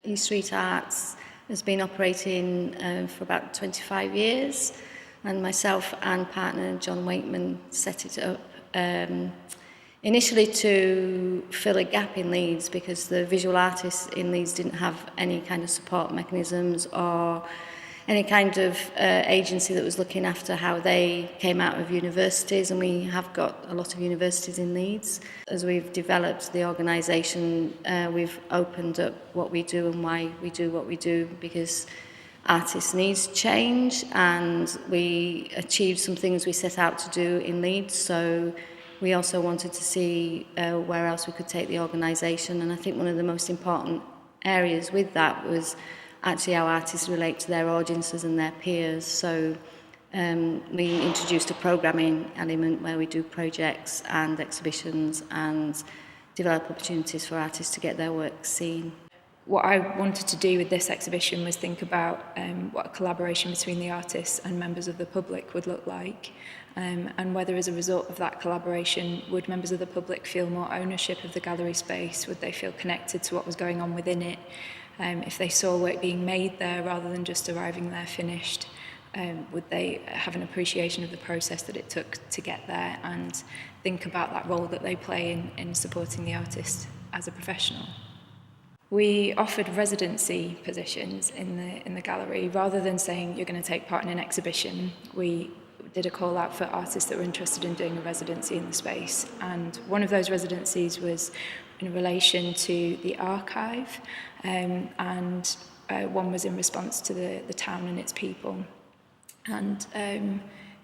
East Street Arts has been operating for about 25 years, and myself and partner John Wakeman set it up initially to fill a gap in Leeds, because the visual artists in Leeds didn't have any kind of support mechanisms or any kind of agency that was looking after how they came out of universities, and we have got a lot of universities in Leeds. As we've developed the organisation, we've opened up what we do and why we do what we do, because artists' needs change, and we achieved some things we set out to do in Leeds, so we also wanted to see where else we could take the organisation. And I think one of the most important areas with that was actually how artists relate to their audiences and their peers. So we introduced a programming element where we do projects and exhibitions and develop opportunities for artists to get their work seen. What I wanted to do with this exhibition was think about what a collaboration between the artists and members of the public would look like, and whether as a result of that collaboration would members of the public feel more ownership of the gallery space, would they feel connected to what was going on within it, if they saw work being made there rather than just arriving there finished, would they have an appreciation of the process that it took to get there, and think about that role that they play in supporting the artist as a professional. We offered residency positions in the gallery. Rather than saying you're going to take part in an exhibition, we did a call out for artists that were interested in doing a residency in the space. And one of those residencies was in relation to the archive, and one was in response to the town and its people. And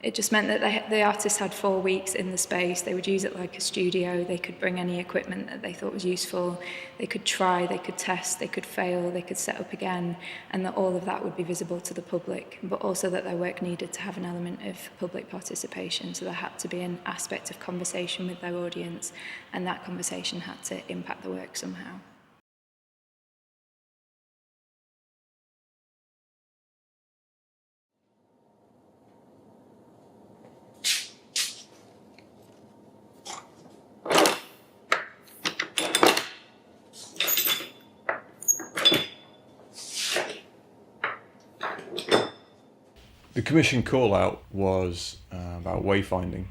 it just meant that the artists had 4 weeks in the space. They would use it like a studio. They could bring any equipment that they thought was useful. They could try, they could test, they could fail, they could set up again, and that all of that would be visible to the public, but also that their work needed to have an element of public participation. So there had to be an aspect of conversation with their audience, and that conversation had to impact the work somehow. The commission call out was about wayfinding,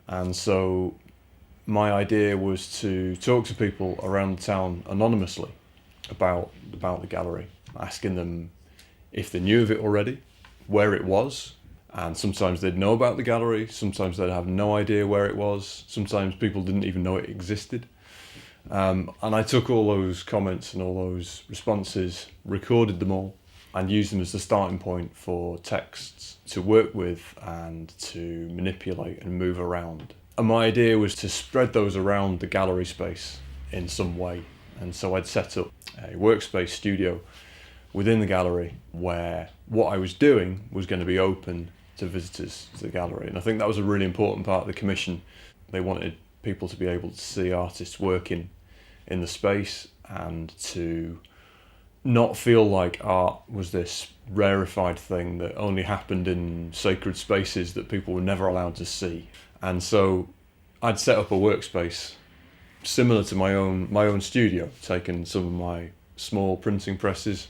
and so my idea was to talk to people around the town anonymously about the gallery, asking them if they knew of it already, where it was, and sometimes they'd know about the gallery, sometimes they'd have no idea where it was, sometimes people didn't even know it existed. And I took all those comments and all those responses, recorded them all, and use them as the starting point for texts to work with and to manipulate and move around. And my idea was to spread those around the gallery space in some way. And so I'd set up a workspace studio within the gallery where what I was doing was going to be open to visitors to the gallery. And I think that was a really important part of the commission. They wanted people to be able to see artists working in the space and to not feel like art was this rarefied thing that only happened in sacred spaces that people were never allowed to see. And so I'd set up a workspace similar to my own studio, taken some of my small printing presses,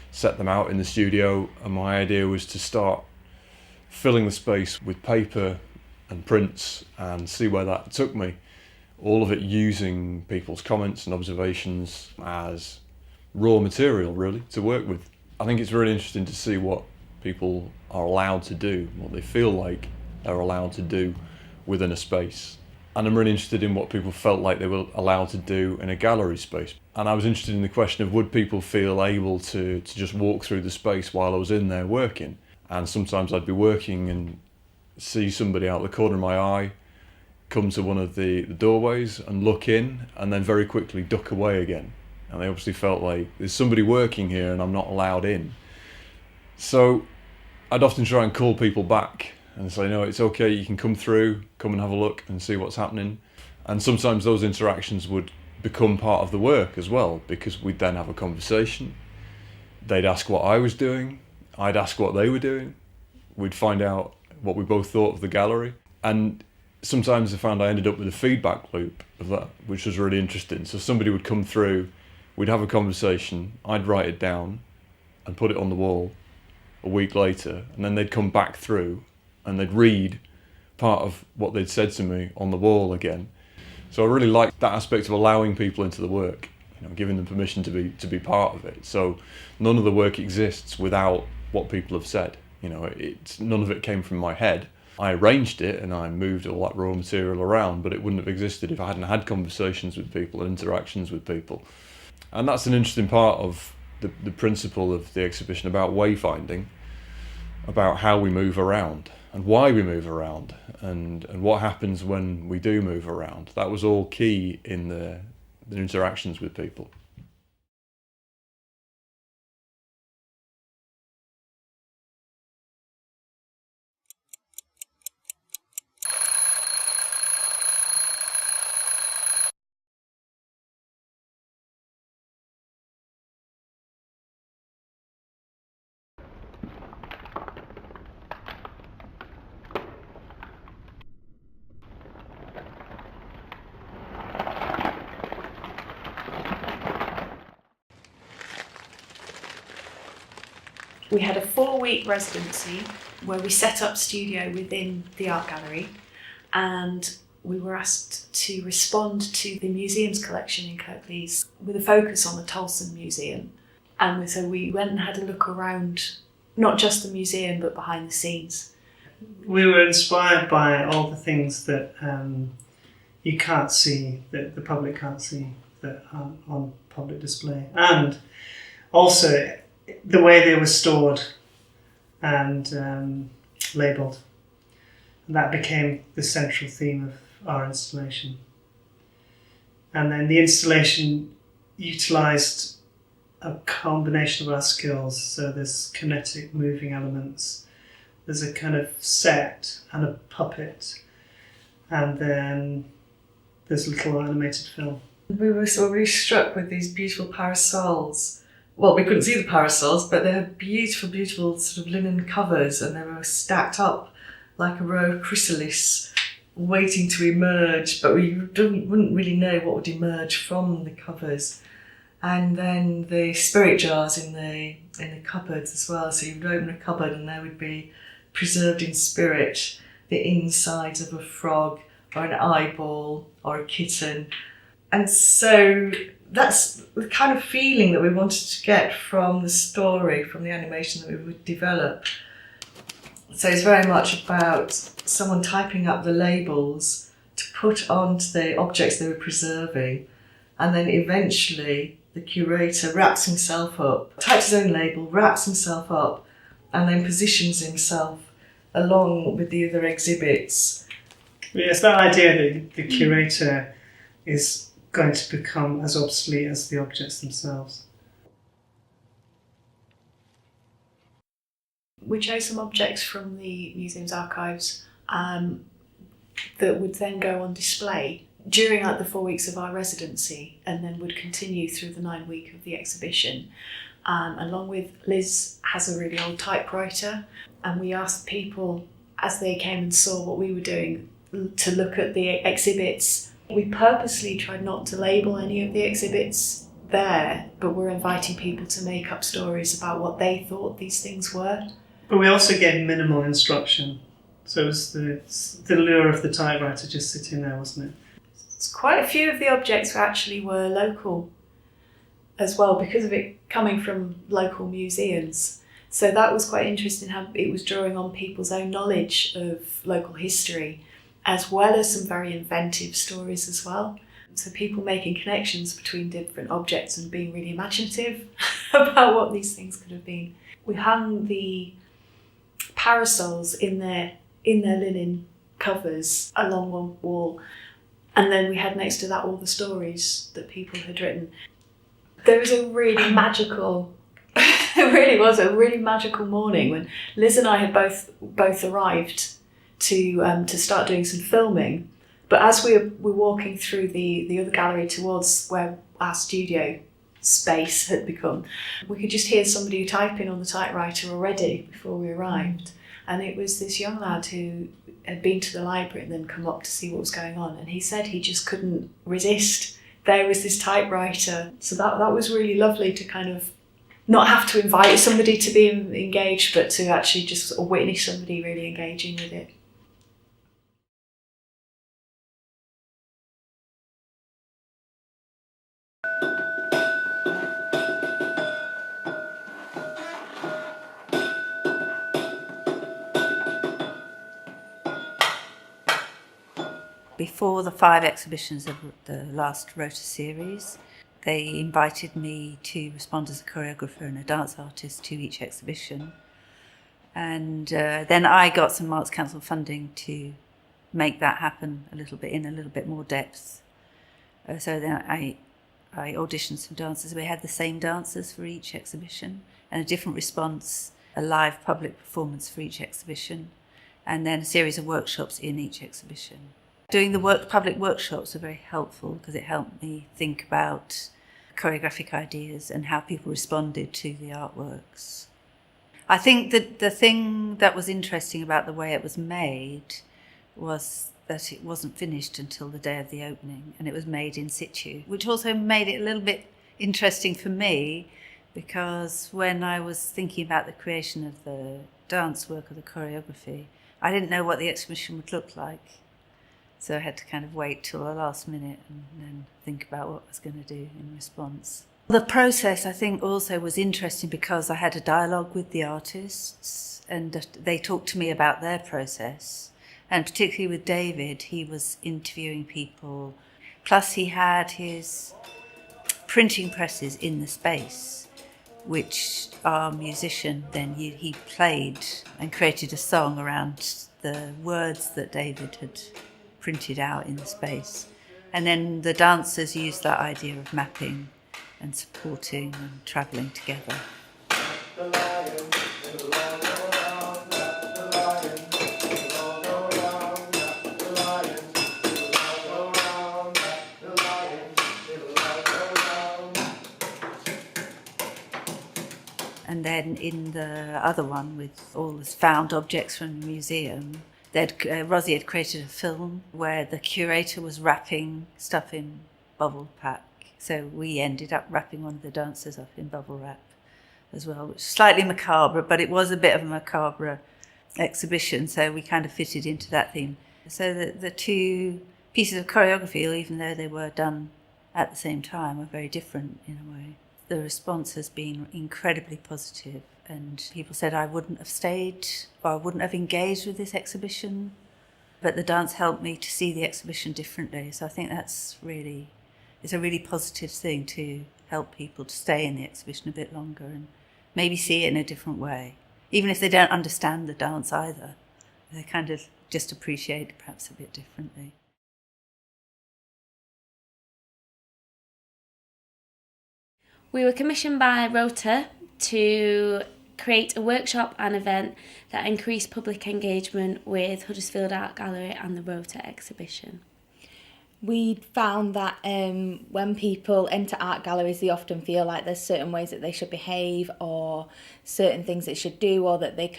set them out in the studio, and my idea was to start filling the space with paper and prints and see where that took me. All of it using people's comments and observations as raw material, really, to work with. I think it's really interesting to see what people are allowed to do, what they feel like they're allowed to do within a space. And I'm really interested in what people felt like they were allowed to do in a gallery space. And I was interested in the question of, would people feel able to just walk through the space while I was in there working? And sometimes I'd be working and see somebody out the corner of my eye come to one of the doorways and look in, and then very quickly duck away again. And they obviously felt like there's somebody working here and I'm not allowed in. So I'd often try and call people back and say, no, it's okay, you can come through, come and have a look and see what's happening. And sometimes those interactions would become part of the work as well, because we'd then have a conversation. They'd ask what I was doing, I'd ask what they were doing. We'd find out what we both thought of the gallery. And sometimes I found I ended up with a feedback loop of that, which was really interesting. So somebody would come through we'd have a conversation, I'd write it down and put it on the wall a week later, and then they'd come back through and they'd read part of what they'd said to me on the wall again. So I really liked that aspect of allowing people into the work, giving them permission to be part of it. So none of the work exists without what people have said. None of it came from my head. I arranged it and I moved all that raw material around, but it wouldn't have existed if I hadn't had conversations with people and interactions with people. And that's an interesting part of the principle of the exhibition about wayfinding, about how we move around and why we move around and what happens when we do move around. That was all key in the interactions with people. We had a 4-week residency where we set up studio within the art gallery, and we were asked to respond to the museum's collection in Kirklees with a focus on the Tolson Museum. And so we went and had a look around, not just the museum, but behind the scenes. We were inspired by all the things that you can't see, that the public can't see, that are on public display. And also the way they were stored and labelled. And that became the central theme of our installation. And then the installation utilised a combination of our skills. So there's kinetic moving elements, there's a kind of set and a puppet, and then there's little animated film. We were so really struck with these beautiful parasols. Well, we couldn't see the parasols, but they had beautiful, beautiful sort of linen covers, and they were stacked up like a row of chrysalis waiting to emerge, but we wouldn't really know what would emerge from the covers. And then the spirit jars in the cupboards as well. So you would open a cupboard and there would be preserved in spirit the insides of a frog or an eyeball or a kitten. And so that's the kind of feeling that we wanted to get from the story, from the animation that we would develop. So it's very much about someone typing up the labels to put onto the objects they were preserving, and then eventually the curator wraps himself up, types his own label, wraps himself up, and then positions himself along with the other exhibits. It's that idea that the curator is going to become as obsolete as the objects themselves. We chose some objects from the museum's archives that would then go on display during the 4 weeks of our residency, and then would continue through the 9 week of the exhibition. Along with Liz has a really old typewriter, and we asked people as they came and saw what we were doing to look at the exhibits. We purposely tried not to label any of the exhibits there, but we're inviting people to make up stories about what they thought these things were. But we also gave minimal instruction. So it was the lure of the typewriter just sitting there, wasn't it? Quite a few of the objects actually were local as well, because of it coming from local museums. So that was quite interesting how it was drawing on people's own knowledge of local history, as well as some very inventive stories as well. So people making connections between different objects and being really imaginative about what these things could have been. We hung the parasols in their linen covers along one wall, and then we had next to that all the stories that people had written. There was a really magical, it really was a really magical morning when Liz and I had both arrived to start doing some filming. But as we were walking through the other gallery towards where our studio space had become, we could just hear somebody typing on the typewriter already before we arrived. And it was this young lad who had been to the library and then come up to see what was going on. And he said he just couldn't resist there was this typewriter. So that was really lovely to kind of not have to invite somebody to be engaged, but to actually just sort of witness somebody really engaging with it. Before the 5 exhibitions of the last ROTOR series, they invited me to respond as a choreographer and a dance artist to each exhibition. And then I got some Arts Council funding to make that happen a little bit more depth. So then I auditioned some dancers. We had the same dancers for each exhibition and a different response, a live public performance for each exhibition, and then a series of workshops in each exhibition. Doing the public workshops were very helpful because it helped me think about choreographic ideas and how people responded to the artworks. I think that the thing that was interesting about the way it was made was that it wasn't finished until the day of the opening, and it was made in situ, which also made it a little bit interesting for me, because when I was thinking about the creation of the dance work or the choreography, I didn't know what the exhibition would look like. So I had to kind of wait till the last minute and then think about what I was going to do in response. The process, I think, also was interesting because I had a dialogue with the artists and they talked to me about their process. And particularly with David, he was interviewing people. Plus he had his printing presses in the space, which our musician then, he played and created a song around the words that David had printed out in the space. And then the dancers used that idea of mapping and supporting and travelling together. And then in the other one, with all the found objects from the museum, Rosie had created a film where the curator was wrapping stuff in bubble pack. So we ended up wrapping one of the dancers up in bubble wrap as well, which is slightly macabre, but it was a bit of a macabre exhibition, so we kind of fitted into that theme. So the two pieces of choreography, even though they were done at the same time, were very different in a way. The response has been incredibly positive, and people said I wouldn't have stayed or I wouldn't have engaged with this exhibition, but the dance helped me to see the exhibition differently. So I think it's a really positive thing to help people to stay in the exhibition a bit longer and maybe see it in a different way. Even if they don't understand the dance either, they kind of just appreciate it perhaps a bit differently. We were commissioned by ROTOR to create a workshop and event that increased public engagement with Huddersfield Art Gallery and the ROTOR exhibition. We found that when people enter art galleries, they often feel like there's certain ways that they should behave or certain things they should do, or that they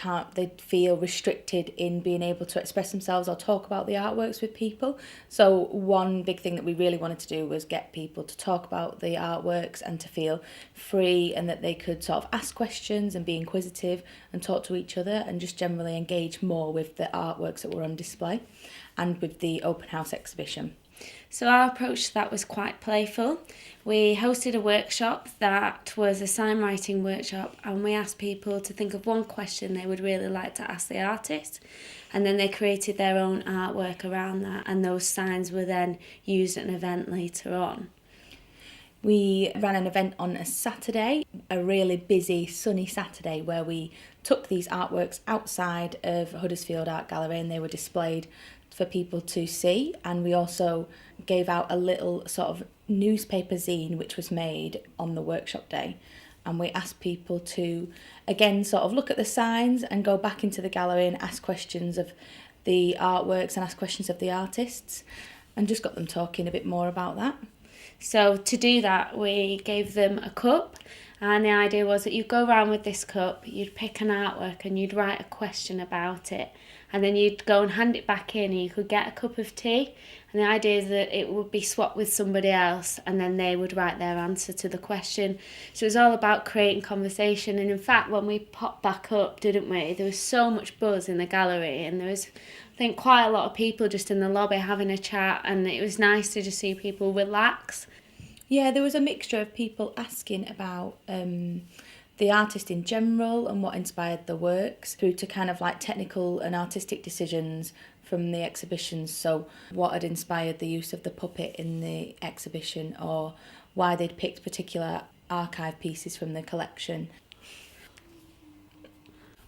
feel restricted in being able to express themselves or talk about the artworks with people. So one big thing that we really wanted to do was get people to talk about the artworks and to feel free, and that they could sort of ask questions and be inquisitive and talk to each other and just generally engage more with the artworks that were on display and with the open house exhibition. So our approach to that was quite playful. We hosted a workshop that was a sign writing workshop, and we asked people to think of one question they would really like to ask the artist, and then they created their own artwork around that, and those signs were then used at an event later on. We ran an event on a Saturday, a really busy sunny Saturday, where we took these artworks outside of Huddersfield Art Gallery and they were displayed for people to see, and we also gave out a little sort of newspaper zine which was made on the workshop day, and we asked people to again sort of look at the signs and go back into the gallery and ask questions of the artworks and ask questions of the artists, and just got them talking a bit more about that. So to do that, we gave them a cup, and the idea was that you'd go around with this cup, you'd pick an artwork and you'd write a question about it, and then you'd go and hand it back in and you could get a cup of tea, And the idea is that it would be swapped with somebody else and then they would write their answer to the question. So it was all about creating conversation. And in fact, when we popped back up, didn't we, there was so much buzz in the gallery, and there was, I think, quite a lot of people just in the lobby having a chat, and it was nice to just see people relax. Yeah, there was a mixture of people asking about the artist in general and what inspired the works, through to kind of like technical and artistic decisions from the exhibitions. So what had inspired the use of the puppet in the exhibition, or why they'd picked particular archive pieces from the collection.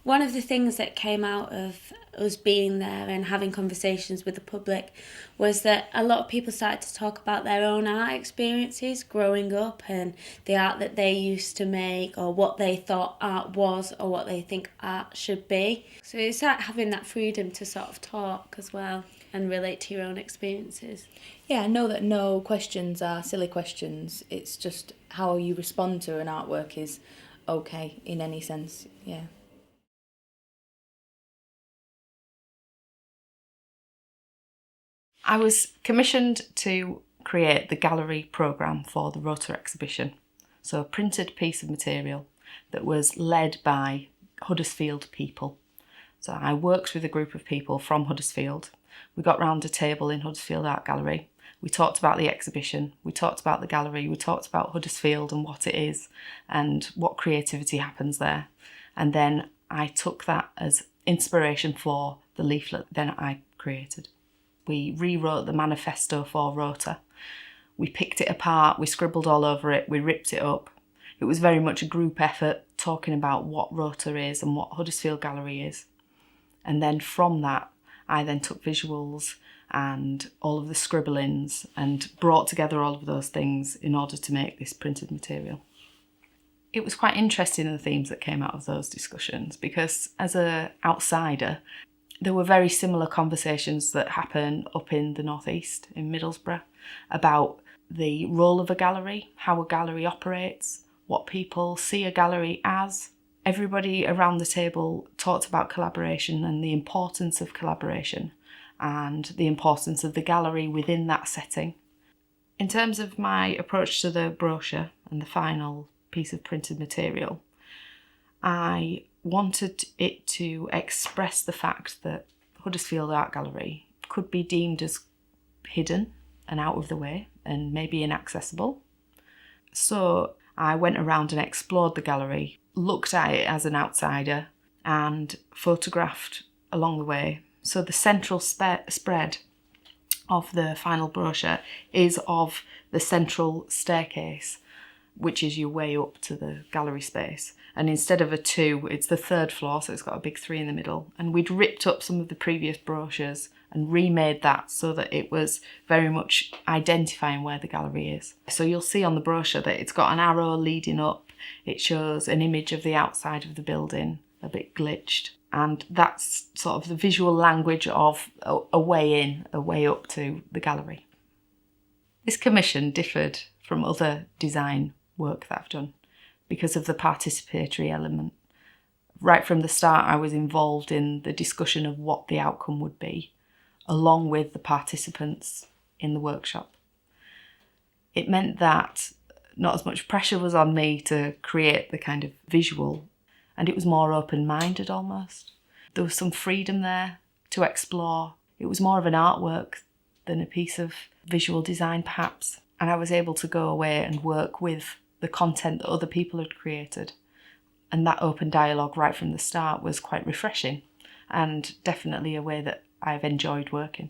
One of the things that came out of us being there and having conversations with the public was that a lot of people started to talk about their own art experiences growing up and the art that they used to make, or what they thought art was, or what they think art should be. So it's like having that freedom to sort of talk as well and relate to your own experiences. Yeah, I know that no questions are silly questions. It's just how you respond to an artwork is okay in any sense, yeah. I was commissioned to create the gallery programme for the ROTOR exhibition. So a printed piece of material that was led by Huddersfield people. So I worked with a group of people from Huddersfield. We got round a table in Huddersfield Art Gallery. We talked about the exhibition, we talked about the gallery, we talked about Huddersfield and what it is and what creativity happens there. And then I took that as inspiration for the leaflet then I created. We rewrote the manifesto for ROTOR. We picked it apart, we scribbled all over it, we ripped it up. It was very much a group effort talking about what ROTOR is and what Huddersfield Gallery is. And then from that, I then took visuals and all of the scribblings and brought together all of those things in order to make this printed material. It was quite interesting, the themes that came out of those discussions, because as an outsider, there were very similar conversations that happen up in the northeast, in Middlesbrough, about the role of a gallery, how a gallery operates, what people see a gallery as. Everybody around the table talked about collaboration and the importance of collaboration and the importance of the gallery within that setting. In terms of my approach to the brochure and the final piece of printed material, I wanted it to express the fact that Huddersfield Art Gallery could be deemed as hidden and out of the way and maybe inaccessible. So I went around and explored the gallery, looked at it as an outsider and photographed along the way. So the central spread of the final brochure is of the central staircase, which is your way up to the gallery space. And instead of a 2, it's the 3rd floor, so it's got a big 3 in the middle. And we'd ripped up some of the previous brochures and remade that so that it was very much identifying where the gallery is. So you'll see on the brochure that it's got an arrow leading up. It shows an image of the outside of the building, a bit glitched. And that's sort of the visual language of a way in, a way up to the gallery. This commission differed from other design work that I've done because of the participatory element. Right from the start, I was involved in the discussion of what the outcome would be, along with the participants in the workshop. It meant that not as much pressure was on me to create the kind of visual, and it was more open-minded almost. There was some freedom there to explore. It was more of an artwork than a piece of visual design perhaps, and I was able to go away and work with the content that other people had created. And that open dialogue right from the start was quite refreshing and definitely a way that I've enjoyed working.